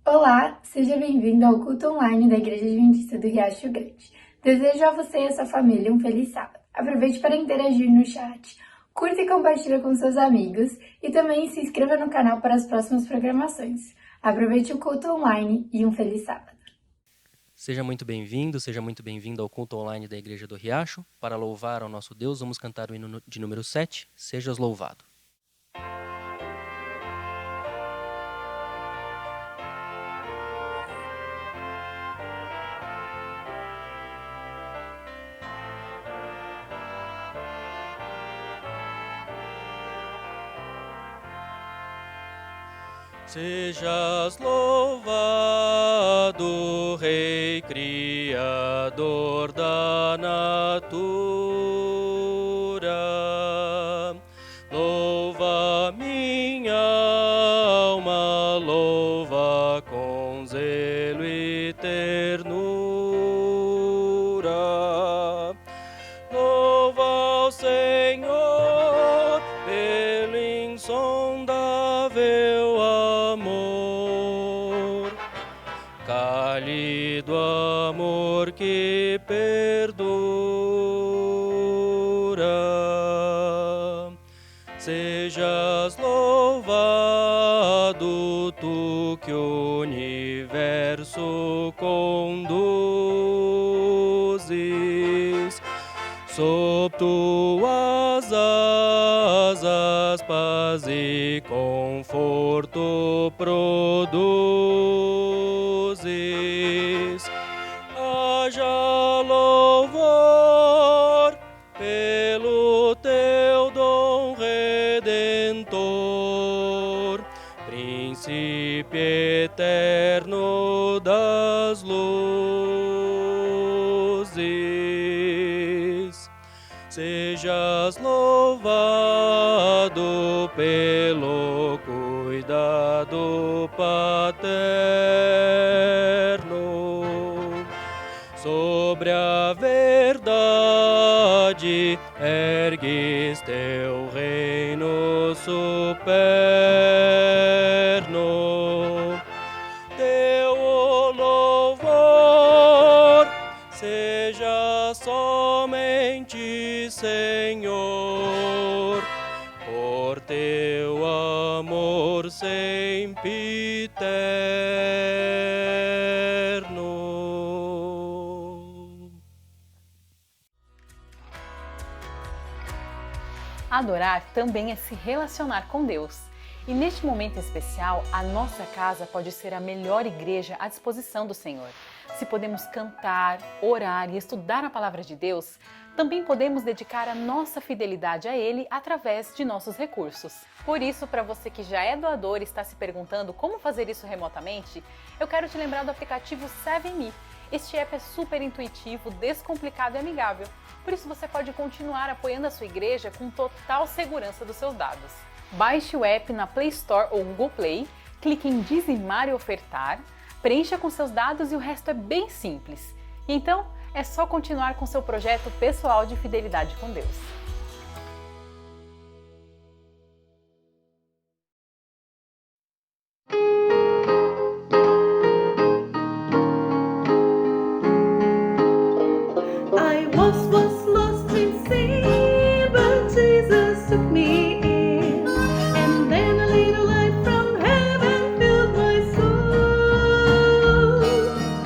Olá, seja bem-vindo ao culto online da Igreja Adventista do Riacho Grande. Desejo a você e a sua família um feliz sábado. Aproveite para interagir no chat, curta e compartilhe com seus amigos e também se inscreva no canal para as próximas programações. Aproveite o culto online e um feliz sábado. Seja muito bem-vindo ao culto online da Igreja do Riacho. Para louvar ao nosso Deus, vamos cantar o hino de número 7, Sejas Louvado. Sejas louvado, Rei Criador da natura. Louva minha alma, louva com zelo e ternura. Louva ao Senhor pelo insondável amor, cálido amor que perdura. Sejas louvado, tu que o universo conduzes, sob tuas asas paz e conforto produzes. Haja louvor pelo teu dom redentor, príncipe eterno das luzes. Sejas louvado pelo cuidado paterno, sobre a verdade ergues teu reino superno. Teu louvor seja somente Senhor, por teu amor sempiterno. Adorar também é se relacionar com Deus. E neste momento especial, a nossa casa pode ser a melhor igreja à disposição do Senhor. Se podemos cantar, orar e estudar a palavra de Deus, também podemos dedicar a nossa fidelidade a Ele através de nossos recursos. Por isso, para você que já é doador e está se perguntando como fazer isso remotamente, eu quero te lembrar do aplicativo 7Me. Este app é super intuitivo, descomplicado e amigável. Por isso você pode continuar apoiando a sua igreja com total segurança dos seus dados. Baixe o app na Play Store ou Google Play, clique em dizimar e ofertar, preencha com seus dados e o resto é bem simples. Então, é só continuar com seu projeto pessoal de fidelidade com Deus. I once was lost in sin, but Jesus took me in. And then a little light from heaven filled my soul.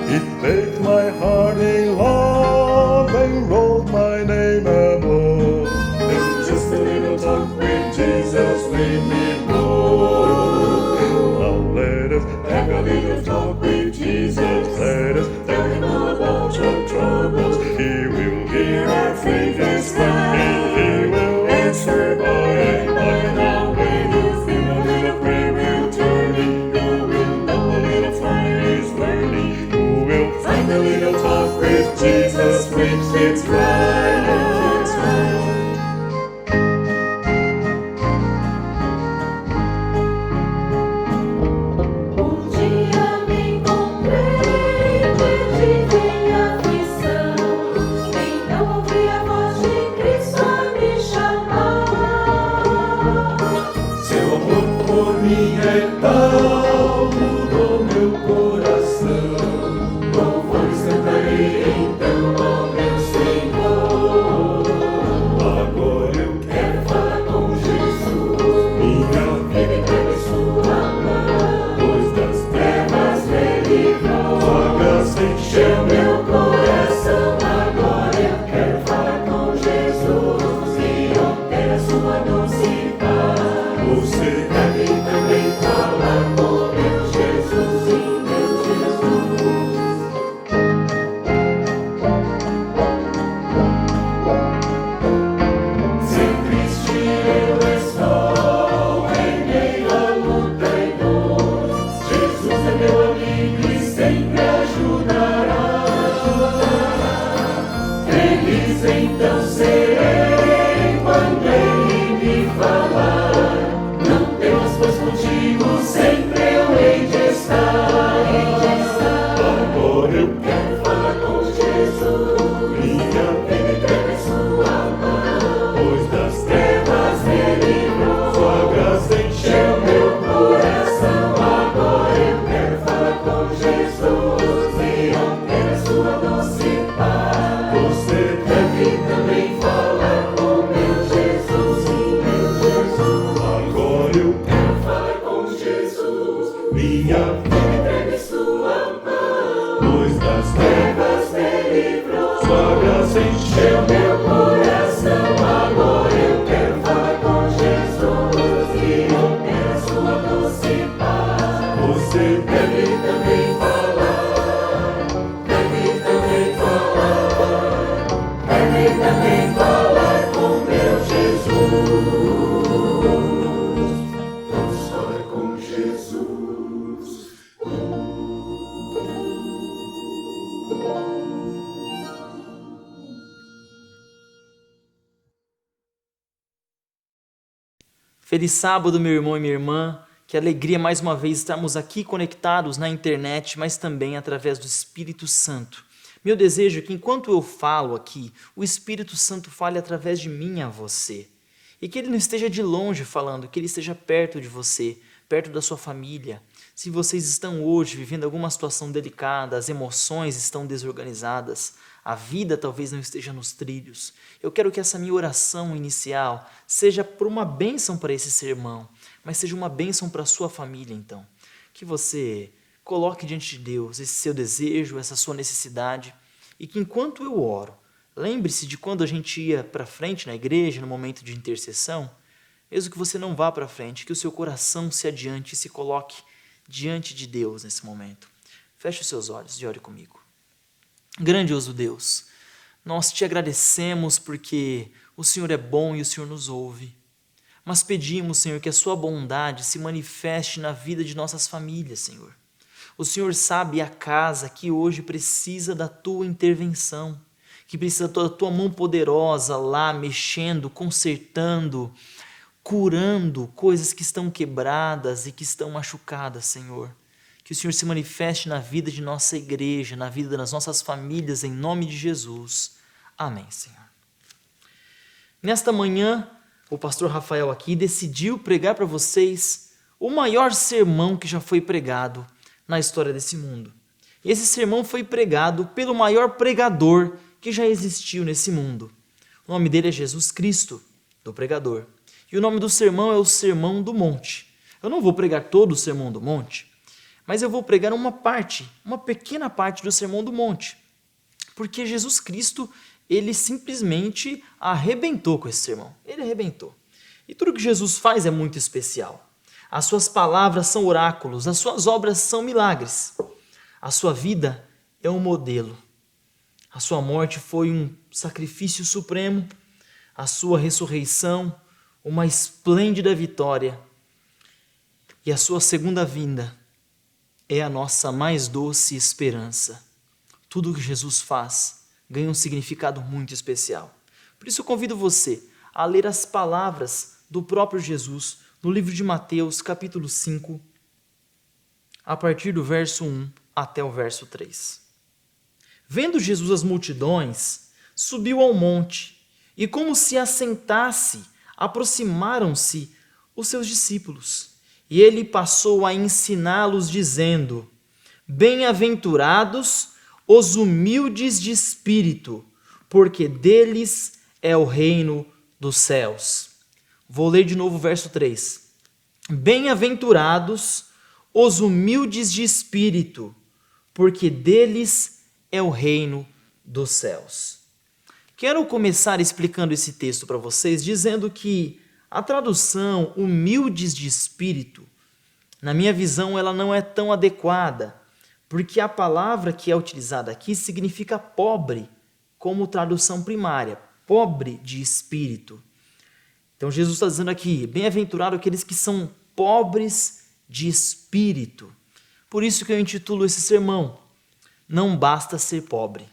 It baked my heart in love and wrote my name above. And just a little talk with Jesus made me bold. Now let us have a little talk with Jesus. Let us tell him all about your troubles. He will hear our faith and stand. He will answer by and by. Now when you feel a little prayer will turning, you will know a little fire is burning. You will find a little talk with Jesus makes it right. It's right. Dia me encontrei perdido em aflição. Então ouvi a voz de Cristo a me chamar. Seu amor por mim é tal, mudou meu coração. meu amigo e sempre ajudará. Feliz então serei quando ele me falar: não temas, pois contigo sempre eu hei de estar. Agora eu quero falar com Jesus, minha vida entrega em sua mão, pois das trevas me livrou, sua graça encheu meu coração. Agora eu quero falar com Jesus e romper a sua doce paz. Você deve também falar com meu Jesus, sim, meu Jesus. Agora eu quero falar com Jesus, minha vida entrega em sua mão, pois das trevas me livrou, sua graça encheu meu coração. Agora eu quero falar com Jesus e romper a sua doce paz. Você deve também falar, deve também falar, deve também falar com meu Jesus. Vamos falar com Jesus. Feliz sábado, meu irmão e minha irmã. Que alegria mais uma vez estarmos aqui conectados na internet, mas também através do Espírito Santo. Meu desejo é que enquanto eu falo aqui, o Espírito Santo fale através de mim a você. E que ele não esteja de longe falando, que ele esteja perto de você, perto da sua família. Se vocês estão hoje vivendo alguma situação delicada, as emoções estão desorganizadas, a vida talvez não esteja nos trilhos, eu quero que essa minha oração inicial seja por uma bênção para esse sermão, mas seja uma bênção para a sua família, então. Que você coloque diante de Deus esse seu desejo, essa sua necessidade, e que enquanto eu oro, lembre-se de quando a gente ia para frente na igreja, no momento de intercessão, mesmo que você não vá para frente, que o seu coração se adiante e se coloque diante de Deus nesse momento. Feche os seus olhos e ore comigo. Grandioso Deus, nós te agradecemos porque o Senhor é bom e o Senhor nos ouve. Mas pedimos, Senhor, que a sua bondade se manifeste na vida de nossas famílias, Senhor. O Senhor sabe a casa que hoje precisa da tua intervenção, que precisa da tua mão poderosa lá, mexendo, consertando, curando coisas que estão quebradas e que estão machucadas, Senhor. Que o Senhor se manifeste na vida de nossa igreja, na vida das nossas famílias, em nome de Jesus. Amém, Senhor. Nesta manhã, o pastor Rafael aqui decidiu pregar para vocês o maior sermão que já foi pregado na história desse mundo. E esse sermão foi pregado pelo maior pregador que já existiu nesse mundo. O nome dele é Jesus Cristo, do pregador. E o nome do sermão é o Sermão do Monte. Eu não vou pregar todo o Sermão do Monte, mas eu vou pregar uma pequena parte do Sermão do Monte. Porque Jesus Cristo, ele simplesmente arrebentou com esse sermão. Ele arrebentou. E tudo que Jesus faz é muito especial. As suas palavras são oráculos, as suas obras são milagres. A sua vida é um modelo. A sua morte foi um sacrifício supremo. A sua ressurreição, uma esplêndida vitória. E a sua segunda vinda é a nossa mais doce esperança. Tudo que Jesus faz ganha um significado muito especial. Por isso eu convido você a ler as palavras do próprio Jesus no livro de Mateus, capítulo 5, a partir do verso 1 até o verso 3. Vendo Jesus as multidões, subiu ao monte, e como se assentasse, aproximaram-se os seus discípulos. E ele passou a ensiná-los, dizendo: Bem-aventurados os humildes de espírito, porque deles é o reino dos céus. Vou ler de novo o verso 3. Bem-aventurados os humildes de espírito, porque deles é o reino dos céus. Quero começar explicando esse texto para vocês, dizendo que a tradução humildes de espírito, na minha visão, ela não é tão adequada, porque a palavra que é utilizada aqui significa pobre, como tradução primária, pobre de espírito. Então Jesus está dizendo aqui, bem-aventurado aqueles que são pobres de espírito. Por isso que eu intitulo esse sermão, Não Basta Ser Pobre.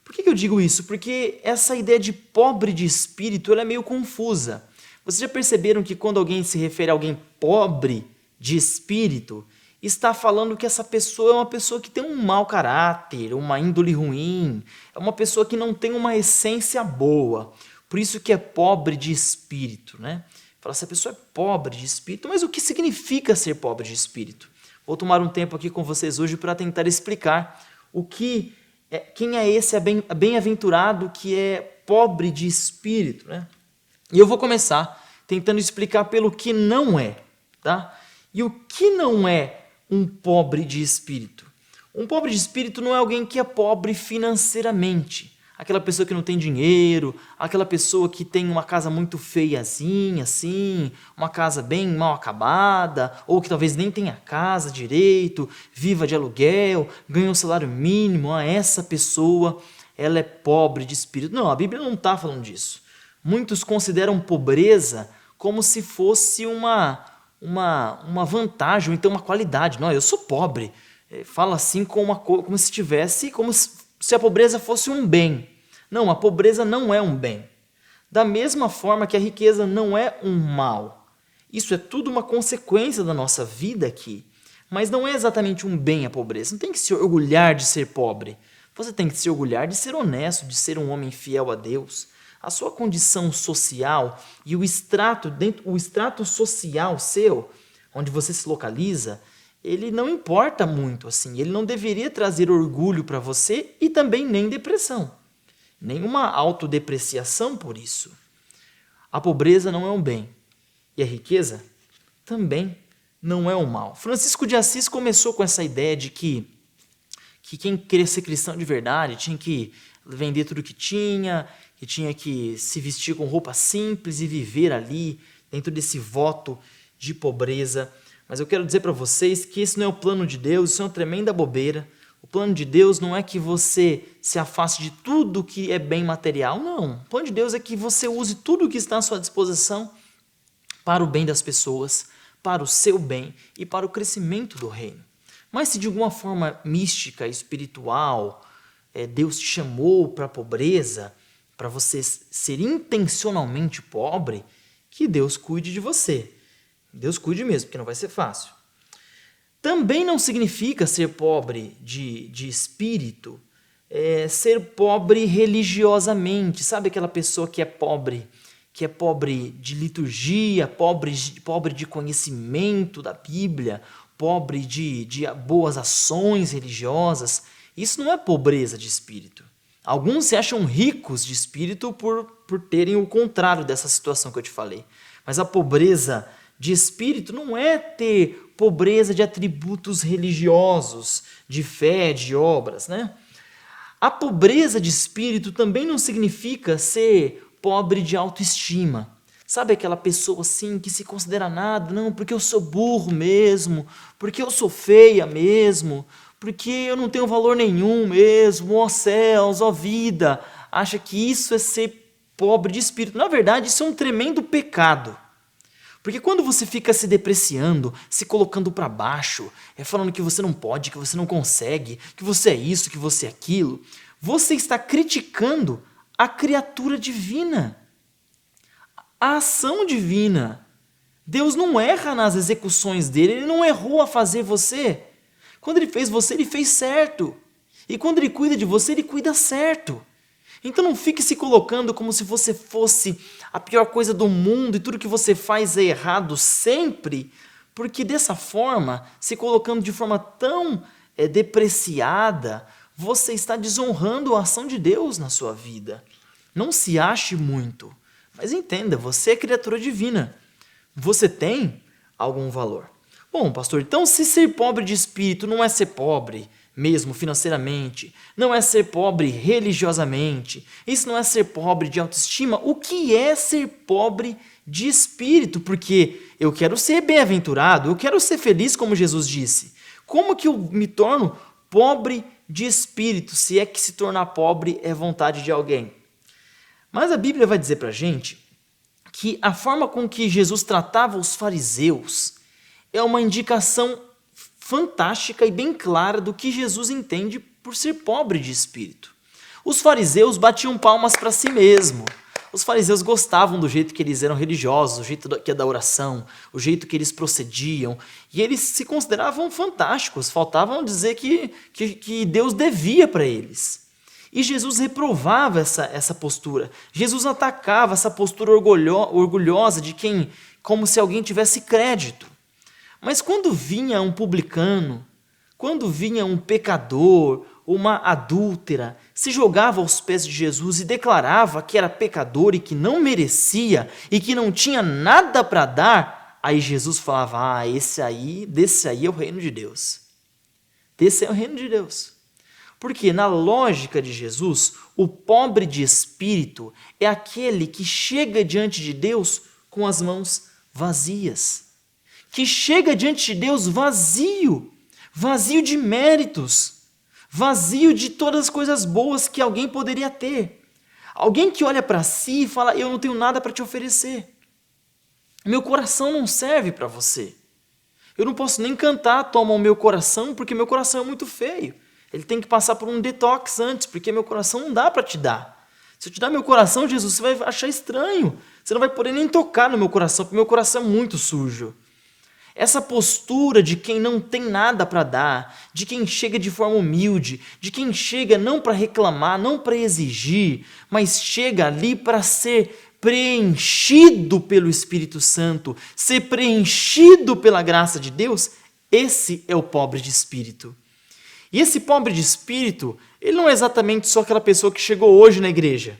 Por que eu digo isso? Porque essa ideia de pobre de espírito ela é meio confusa. Vocês já perceberam que quando alguém se refere a alguém pobre de espírito, está falando que essa pessoa é uma pessoa que tem um mau caráter, uma índole ruim, é uma pessoa que não tem uma essência boa. Por isso que é pobre de espírito, né? Fala, essa pessoa é pobre de espírito, mas o que significa ser pobre de espírito? Vou tomar um tempo aqui com vocês hoje para tentar explicar quem é esse bem-aventurado que é pobre de espírito, né? E eu vou começar tentando explicar pelo que não é, tá? E o que não é um pobre de espírito? Um pobre de espírito não é alguém que é pobre financeiramente. Aquela pessoa que não tem dinheiro, aquela pessoa que tem uma casa muito feiazinha, assim, uma casa bem mal acabada, ou que talvez nem tenha casa direito, viva de aluguel, ganha um salário mínimo. Essa pessoa, ela é pobre de espírito. Não, a Bíblia não está falando disso. Muitos consideram pobreza como se fosse uma vantagem, ou então uma qualidade. Não, eu sou pobre. Fala assim como se a pobreza fosse um bem. Não, a pobreza não é um bem. Da mesma forma que a riqueza não é um mal. Isso é tudo uma consequência da nossa vida aqui. Mas não é exatamente um bem a pobreza. Não tem que se orgulhar de ser pobre. Você tem que se orgulhar de ser honesto, de ser um homem fiel a Deus. A sua condição social e o extrato social seu, onde você se localiza, ele não importa muito assim. Ele não deveria trazer orgulho para você e também nem depressão. Nenhuma autodepreciação por isso. A pobreza não é um bem. E a riqueza também não é um mal. Francisco de Assis começou com essa ideia de que quem queria ser cristão de verdade tinha que vender tudo que tinha que se vestir com roupa simples e viver ali dentro desse voto de pobreza. Mas eu quero dizer para vocês que esse não é o plano de Deus, isso é uma tremenda bobeira. O plano de Deus não é que você se afaste de tudo que é bem material, não. O plano de Deus é que você use tudo que está à sua disposição para o bem das pessoas, para o seu bem e para o crescimento do reino. Mas se de alguma forma mística, espiritual, Deus te chamou para a pobreza, para você ser intencionalmente pobre, que Deus cuide de você. Deus cuide mesmo, porque não vai ser fácil. Também não significa ser pobre de espírito, ser pobre religiosamente. Sabe aquela pessoa que é pobre de liturgia, pobre de conhecimento da Bíblia, pobre de boas ações religiosas? Isso não é pobreza de espírito. Alguns se acham ricos de espírito por terem o contrário dessa situação que eu te falei. Mas a pobreza de espírito não é ter pobreza de atributos religiosos, de fé, de obras, né? A pobreza de espírito também não significa ser pobre de autoestima. Sabe aquela pessoa assim que se considera nada? Não, porque eu sou burro mesmo, porque eu sou feia mesmo, porque eu não tenho valor nenhum mesmo, ó céus, ó vida. Acha que isso é ser pobre de espírito. Na verdade, isso é um tremendo pecado. Porque quando você fica se depreciando, se colocando para baixo, falando que você não pode, que você não consegue, que você é isso, que você é aquilo, você está criticando a criatura divina, a ação divina. Deus não erra nas execuções dele, ele não errou a fazer você. Quando ele fez você, ele fez certo. E quando ele cuida de você, ele cuida certo. Então não fique se colocando como se você fosse a pior coisa do mundo e tudo que você faz é errado sempre, porque dessa forma, se colocando de forma tão depreciada, você está desonrando a ação de Deus na sua vida. Não se ache muito, mas entenda, você é criatura divina. Você tem algum valor. Bom, pastor, então se ser pobre de espírito não é ser pobre mesmo financeiramente, não é ser pobre religiosamente, isso não é ser pobre de autoestima, o que é ser pobre de espírito? Porque eu quero ser bem-aventurado, eu quero ser feliz como Jesus disse. Como que eu me torno pobre de espírito, se é que se tornar pobre é vontade de alguém? Mas a Bíblia vai dizer para a gente que a forma com que Jesus tratava os fariseus é uma indicação fantástica e bem clara do que Jesus entende por ser pobre de espírito. Os fariseus batiam palmas para si mesmo. Os fariseus gostavam do jeito que eles eram religiosos, o jeito que é da oração, o jeito que eles procediam, e eles se consideravam fantásticos, faltavam dizer que Deus devia para eles. E Jesus reprovava essa postura. Jesus atacava essa postura orgulhosa de quem, como se alguém tivesse crédito. Mas quando vinha um publicano, quando vinha um pecador, uma adúltera, se jogava aos pés de Jesus e declarava que era pecador e que não merecia e que não tinha nada para dar, aí Jesus falava, desse aí é o reino de Deus. Desse é o reino de Deus. Porque na lógica de Jesus, o pobre de espírito é aquele que chega diante de Deus com as mãos vazias. Que chega diante de Deus vazio de méritos, vazio de todas as coisas boas que alguém poderia ter. Alguém que olha para si e fala, eu não tenho nada para te oferecer. Meu coração não serve para você. Eu não posso nem cantar, toma o meu coração, porque meu coração é muito feio. Ele tem que passar por um detox antes, porque meu coração não dá para te dar. Se eu te dar meu coração, Jesus, você vai achar estranho. Você não vai poder nem tocar no meu coração, porque meu coração é muito sujo. Essa postura de quem não tem nada para dar, de quem chega de forma humilde, de quem chega não para reclamar, não para exigir, mas chega ali para ser preenchido pelo Espírito Santo, ser preenchido pela graça de Deus, esse é o pobre de espírito. E esse pobre de espírito, ele não é exatamente só aquela pessoa que chegou hoje na igreja.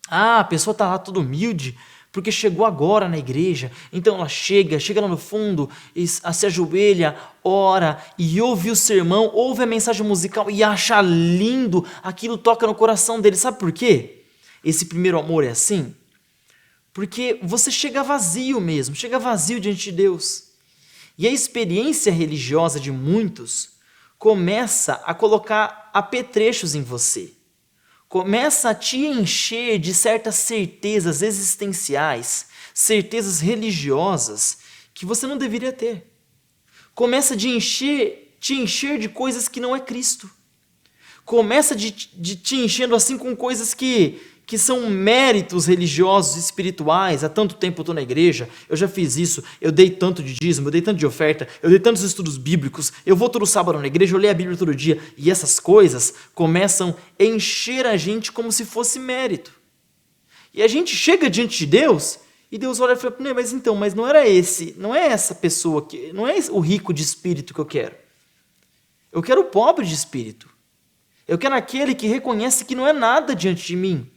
A pessoa está lá toda humilde, porque chegou agora na igreja, então ela chega lá no fundo, e se ajoelha, ora, e ouve o sermão, ouve a mensagem musical e acha lindo, aquilo toca no coração dele. Sabe por quê? Esse primeiro amor é assim? Porque você chega vazio mesmo, chega vazio diante de Deus. E a experiência religiosa de muitos começa a colocar apetrechos em você. Começa a te encher de certas certezas existenciais, certezas religiosas que você não deveria ter. Começa a te encher de coisas que não é Cristo. Começa de te enchendo assim com coisas que são méritos religiosos, espirituais. Há tanto tempo eu estou na igreja, eu já fiz isso, eu dei tanto de dízimo, eu dei tanto de oferta, eu dei tantos estudos bíblicos, eu vou todo sábado na igreja, eu leio a Bíblia todo dia. E essas coisas começam a encher a gente como se fosse mérito. E a gente chega diante de Deus, e Deus olha e fala, mas não é essa pessoa, não é o rico de espírito que eu quero. Eu quero o pobre de espírito. Eu quero aquele que reconhece que não é nada diante de mim.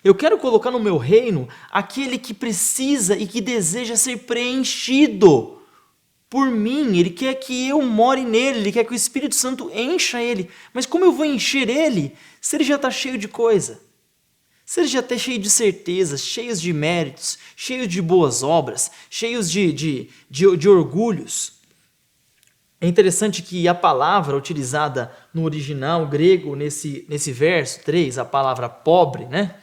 Eu quero colocar no meu reino aquele que precisa e que deseja ser preenchido por mim. Ele quer que eu more nele, ele quer que o Espírito Santo encha ele. Mas como eu vou encher ele se ele já está cheio de coisa? Se ele já está cheio de certezas, cheios de méritos, cheios de boas obras, cheios de orgulhos? É interessante que a palavra utilizada no original grego, nesse verso 3, a palavra pobre, né?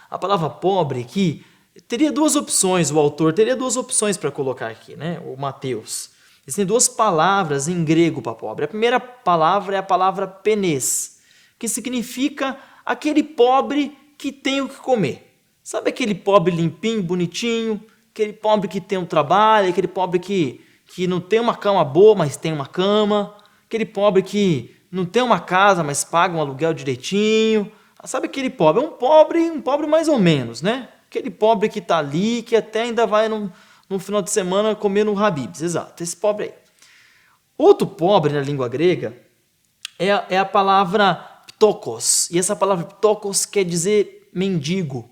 A palavra pobre aqui teria duas opções, o autor teria duas opções para colocar aqui, né? O Mateus. Existem duas palavras em grego para pobre. A primeira palavra é a palavra penês, que significa aquele pobre que tem o que comer. Sabe aquele pobre limpinho, bonitinho, aquele pobre que tem um trabalho, aquele pobre que não tem uma cama boa, mas tem uma cama, aquele pobre que não tem uma casa, mas paga um aluguel direitinho. Sabe aquele pobre? Um pobre mais ou menos, né? Aquele pobre que está ali, que até ainda vai no final de semana comer no Habib's. Exato, esse pobre aí. Outro pobre na língua grega é a palavra ptokos. E essa palavra ptokos quer dizer mendigo.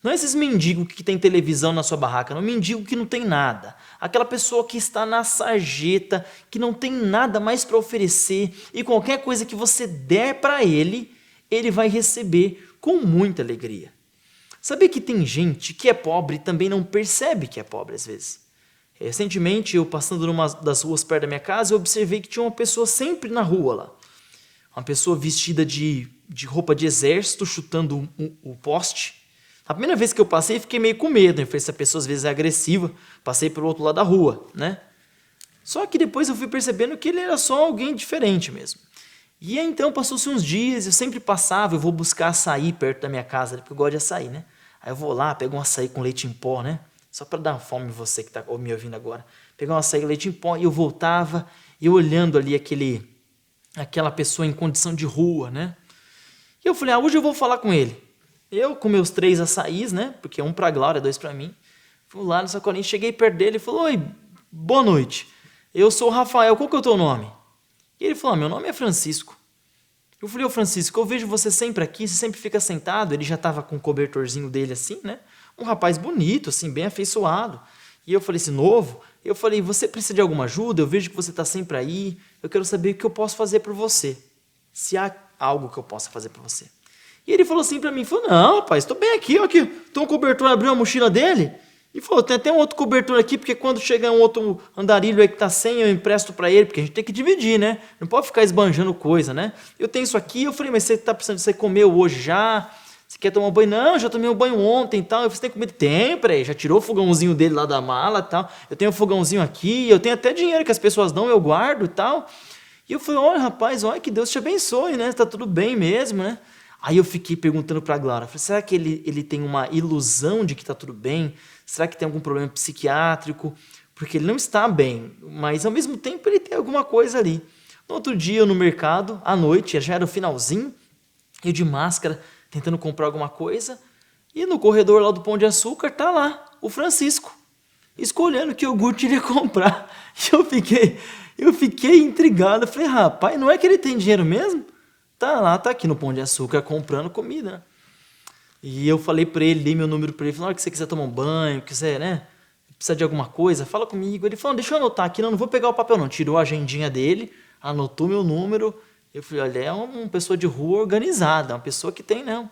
Não é esses mendigos que tem televisão na sua barraca, não. Mendigo que não tem nada. Aquela pessoa que está na sarjeta, que não tem nada mais para oferecer. E qualquer coisa que você der para ele vai receber com muita alegria. Sabia que tem gente que é pobre e também não percebe que é pobre às vezes? Recentemente, eu passando numa das ruas perto da minha casa, eu observei que tinha uma pessoa sempre na rua lá. Uma pessoa vestida de roupa de exército, chutando o poste. A primeira vez que eu passei, fiquei meio com medo. Eu falei, essa pessoa às vezes é agressiva. Passei pelo outro lado da rua, né? Só que depois eu fui percebendo que ele era só alguém diferente mesmo. E aí, então passou-se uns dias, eu sempre passava, eu vou buscar açaí perto da minha casa, porque eu gosto de açaí, né? Aí eu vou lá, pego um açaí com leite em pó, né? Só para dar fome você que está me ouvindo agora. Pegar um açaí com leite em pó e eu voltava, e olhando ali aquela pessoa em condição de rua, né? E eu falei, hoje eu vou falar com ele. Eu com meus 3 açaís, né? Porque 1 para a Glória, 2 para mim. Fui lá no sacolinho, cheguei perto dele e falou, oi, boa noite. Eu sou o Rafael, qual que é o teu nome? E ele falou, meu nome é Francisco. Eu falei, ô Francisco, eu vejo você sempre aqui, você sempre fica sentado. Ele já estava com o cobertorzinho dele assim, né? Um rapaz bonito, assim, bem afeiçoado. E eu falei assim, novo? Eu falei, você precisa de alguma ajuda? Eu vejo que você está sempre aí. Eu quero saber o que eu posso fazer por você. Se há algo que eu possa fazer por você. E ele falou assim para mim, falou, não, rapaz, estou bem aqui, ó, aqui. Tem um cobertor, abriu a mochila dele. E falou, tem até um outro cobertor aqui, porque quando chegar um outro andarilho aí que tá sem, eu empresto para ele, porque a gente tem que dividir, né? Não pode ficar esbanjando coisa, né? Eu tenho isso aqui, eu falei, mas você tá precisando, você comeu hoje já? Você quer tomar um banho? Não, já tomei um banho ontem e tal. Eu falei, você tem comida? Tem, peraí, já tirou o fogãozinho dele lá da mala e tal. Eu tenho um fogãozinho aqui, eu tenho até dinheiro que as pessoas dão, eu guardo e tal. E eu falei, olha rapaz, olha que Deus te abençoe, né? Tá tudo bem mesmo, né? Aí eu fiquei perguntando para a Glória, falei, será que ele tem uma ilusão de que está tudo bem? Será que tem algum problema psiquiátrico? Porque ele não está bem, mas ao mesmo tempo ele tem alguma coisa ali. No outro dia, eu no mercado, à noite, já era o finalzinho, eu de máscara, tentando comprar alguma coisa, e no corredor lá do Pão de Açúcar, tá lá o Francisco, escolhendo que iogurte ele ia comprar. E eu fiquei intrigado, eu falei, rapaz, não é que ele tem dinheiro mesmo? Tá lá, tá aqui no Pão de Açúcar comprando comida, né? E eu falei pra ele, dei meu número pra ele, falei, na hora que você quiser tomar um banho, quiser, né, precisa de alguma coisa, fala comigo. Ele falou, deixa eu anotar aqui, não vou pegar o papel não. Tirou a agendinha dele, anotou meu número. Eu falei, olha, é uma pessoa de rua organizada, uma pessoa que tem, não.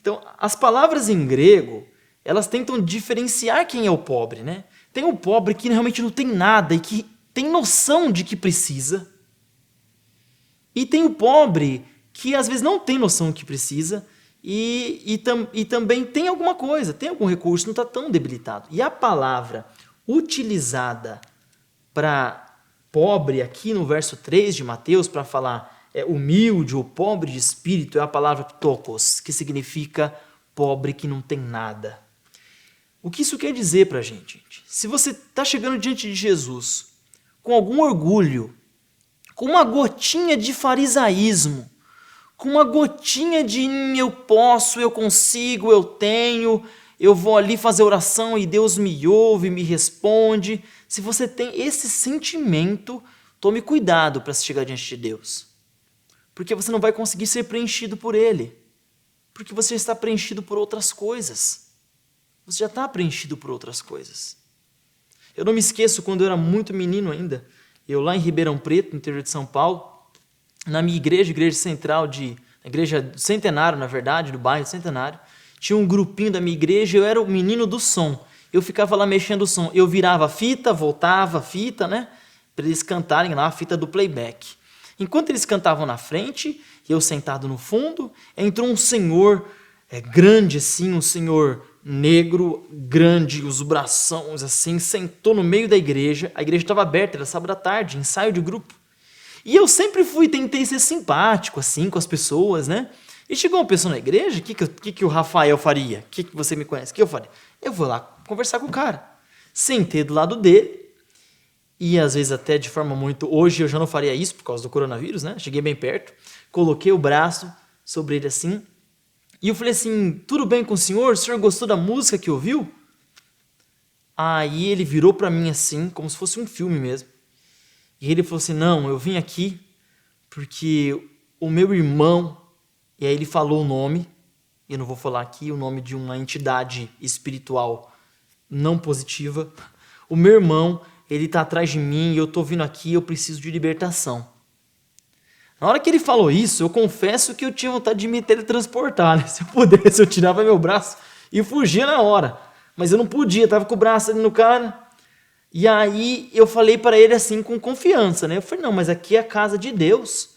Então, as palavras em grego, elas tentam diferenciar quem é o pobre, né? Tem o pobre que realmente não tem nada e que tem noção de que precisa. E tem o pobre que às vezes não tem noção do que precisa e também tem alguma coisa, tem algum recurso, não está tão debilitado. E a palavra utilizada para pobre aqui no verso 3 de Mateus, para falar humilde ou pobre de espírito, é a palavra ptokos, que significa pobre que não tem nada. O que isso quer dizer para a gente? Se você está chegando diante de Jesus com algum orgulho, com uma gotinha de farisaísmo, com uma gotinha de eu posso, eu consigo, eu tenho, eu vou ali fazer oração e Deus me ouve, me responde. Se você tem esse sentimento, tome cuidado para chegar diante de Deus. Porque você não vai conseguir ser preenchido por Ele. Porque você está preenchido por outras coisas. Você já está preenchido por outras coisas. Eu não me esqueço quando eu era muito menino ainda, eu lá em Ribeirão Preto, no interior de São Paulo, na minha igreja central, igreja do Centenário, na verdade, do bairro Centenário, tinha um grupinho da minha igreja, eu era o menino do som. Eu ficava lá mexendo o som. Eu virava a fita, voltava a fita, né? Para eles cantarem lá a fita do playback. Enquanto eles cantavam na frente, eu sentado no fundo, entrou um senhor grande assim, um senhor negro, grande, os braços assim, sentou no meio da igreja. A igreja estava aberta, era sábado à tarde, ensaio de grupo. E eu sempre tentei ser simpático assim com as pessoas, né? E chegou uma pessoa na igreja, o que o Rafael faria? O que você me conhece? O que eu faria? Eu vou lá conversar com o cara. Sentei do lado dele, e às vezes até de forma muito... Hoje eu já não faria isso por causa do coronavírus, né? Cheguei bem perto, coloquei o braço sobre ele assim, e eu falei assim, tudo bem com o senhor? O senhor gostou da música que ouviu? Aí ele virou para mim assim, como se fosse um filme mesmo. E ele falou assim, não, eu vim aqui porque o meu irmão... E aí ele falou o nome, eu não vou falar aqui, o nome de uma entidade espiritual não positiva. O meu irmão, ele está atrás de mim, eu estou vindo aqui, eu preciso de libertação. Na hora que ele falou isso, eu confesso que eu tinha vontade de me teletransportar, né? Se eu pudesse, eu tirava meu braço e fugia na hora. Mas eu não podia, estava com o braço ali no cara. E aí eu falei para ele assim com confiança, né? Eu falei, não, mas aqui é a casa de Deus.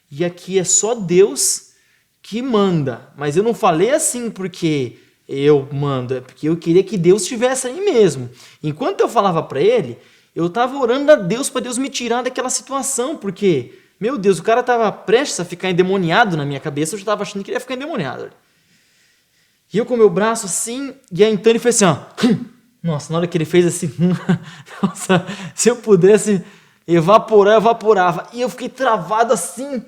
E aqui é só Deus que manda. Mas eu não falei assim porque eu mando, é porque eu queria que Deus estivesse aí mesmo. Enquanto eu falava para ele, Eu estava orando a Deus para Deus me tirar daquela situação, porque, meu Deus, o cara estava prestes a ficar endemoniado na minha cabeça, eu já estava achando que ele ia ficar endemoniado. E eu com o meu braço assim, e aí então ele fez assim, ó. Nossa, na hora que ele fez assim, nossa, se eu pudesse evaporar, eu evaporava. E eu fiquei travado assim.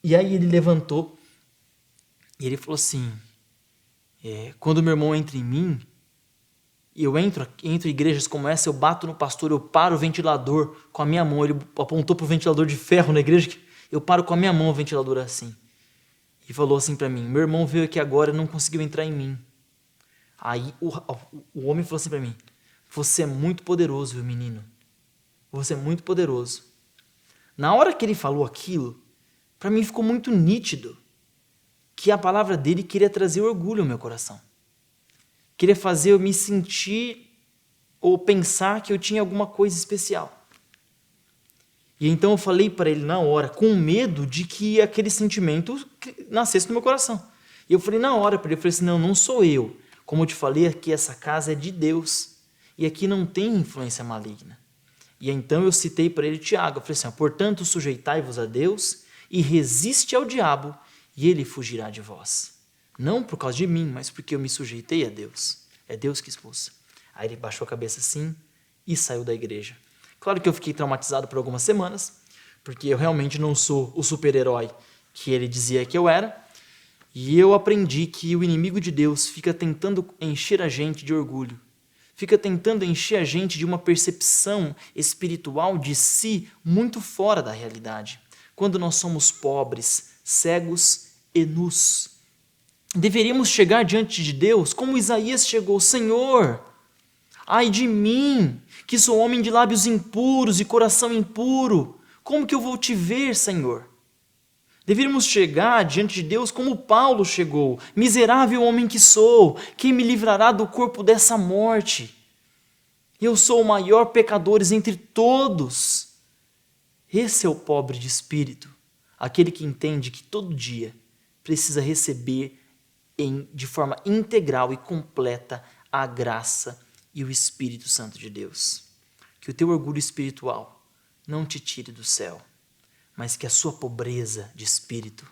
E aí ele levantou e ele falou assim, quando meu irmão entra em mim, eu entro em igrejas como essa, eu bato no pastor, eu paro o ventilador com a minha mão. Ele apontou para o ventilador de ferro na igreja, eu paro com a minha mão o ventilador assim. E falou assim para mim, meu irmão veio aqui agora e não conseguiu entrar em mim. Aí o homem falou assim para mim, você é muito poderoso, meu menino. Você é muito poderoso. Na hora que ele falou aquilo, para mim ficou muito nítido que a palavra dele queria trazer orgulho ao meu coração. Queria fazer eu me sentir ou pensar que eu tinha alguma coisa especial. E então eu falei para ele na hora, com medo de que aquele sentimento nascesse no meu coração. E eu falei na hora para ele, eu falei assim, não sou eu. Como eu te falei, aqui essa casa é de Deus. E aqui não tem influência maligna. E então eu citei para ele Tiago, eu falei assim, portanto sujeitai-vos a Deus e resiste ao diabo e ele fugirá de vós. Não por causa de mim, mas porque eu me sujeitei a Deus. É Deus que expulsa. Aí ele baixou a cabeça assim e saiu da igreja. Claro que eu fiquei traumatizado por algumas semanas, porque eu realmente não sou o super-herói que ele dizia que eu era. E eu aprendi que o inimigo de Deus fica tentando encher a gente de orgulho. Fica tentando encher a gente de uma percepção espiritual de si muito fora da realidade. Quando nós somos pobres, cegos e nus. Deveríamos chegar diante de Deus como Isaías chegou. Senhor, ai de mim, que sou homem de lábios impuros e coração impuro. Como que eu vou te ver, Senhor? Deveríamos chegar diante de Deus como Paulo chegou. Miserável homem que sou, quem me livrará do corpo dessa morte? Eu sou o maior pecador entre todos. Esse é o pobre de espírito, aquele que entende que todo dia precisa receber de forma integral e completa a graça e o Espírito Santo de Deus. Que o teu orgulho espiritual não te tire do céu, mas que a sua pobreza de espírito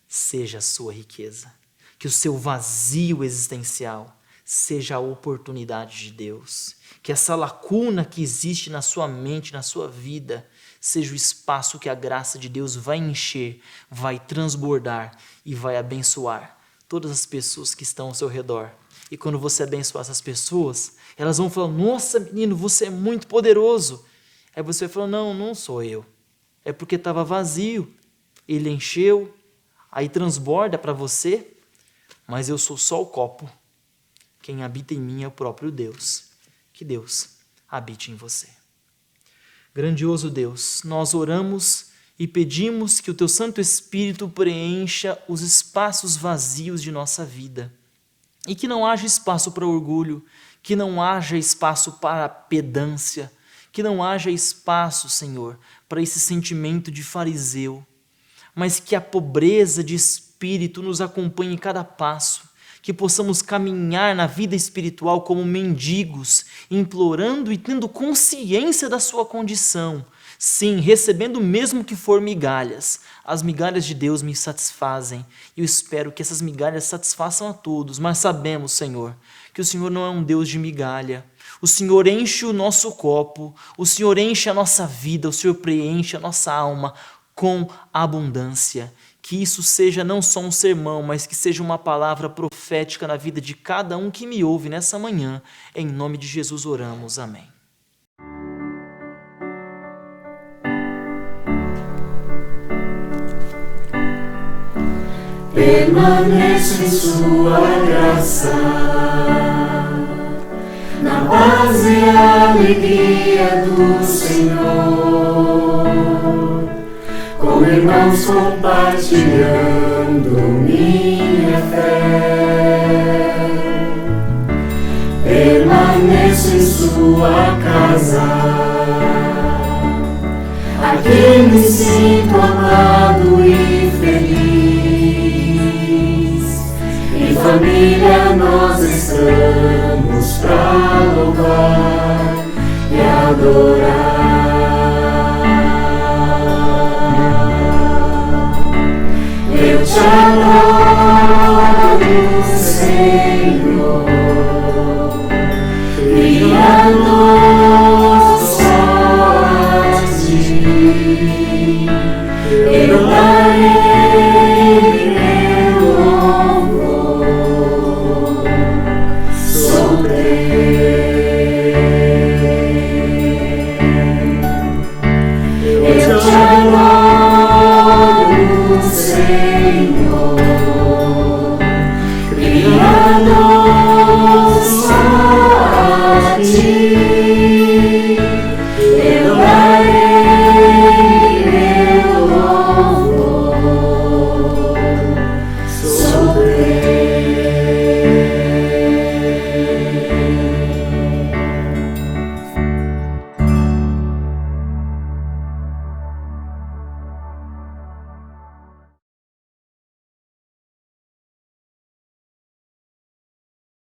seja a sua riqueza. Que o seu vazio existencial seja a oportunidade de Deus. Que essa lacuna que existe na sua mente, na sua vida, seja o espaço que a graça de Deus vai encher, vai transbordar e vai abençoar todas as pessoas que estão ao seu redor. E quando você abençoar essas pessoas, elas vão falar, nossa menino, você é muito poderoso. Aí você vai falar, não sou eu. É porque estava vazio, ele encheu, aí transborda para você, mas eu sou só o copo. Quem habita em mim é o próprio Deus. Que Deus habite em você. Grandioso Deus, nós oramos e pedimos que o teu Santo Espírito preencha os espaços vazios de nossa vida. E que não haja espaço para orgulho, que não haja espaço para pedância, que não haja espaço, Senhor, para esse sentimento de fariseu, mas que a pobreza de espírito nos acompanhe em cada passo, que possamos caminhar na vida espiritual como mendigos, implorando e tendo consciência da sua condição. Sim, recebendo mesmo que for migalhas. As migalhas de Deus me satisfazem. E eu espero que essas migalhas satisfaçam a todos. Mas sabemos, Senhor, que o Senhor não é um Deus de migalha. O Senhor enche o nosso copo, o Senhor enche a nossa vida, o Senhor preenche a nossa alma com abundância. Que isso seja não só um sermão, mas que seja uma palavra profética na vida de cada um que me ouve nessa manhã. Em nome de Jesus oramos. Amém. Permaneça em sua graça, na paz e alegria do Senhor, com irmãos compartilhando minha fé. Permaneça em sua casa, aqui me sinto amado e feliz. Em família nós estamos pra louvar e adorar eu darei meu louvor. Sou teu, eu te adoro.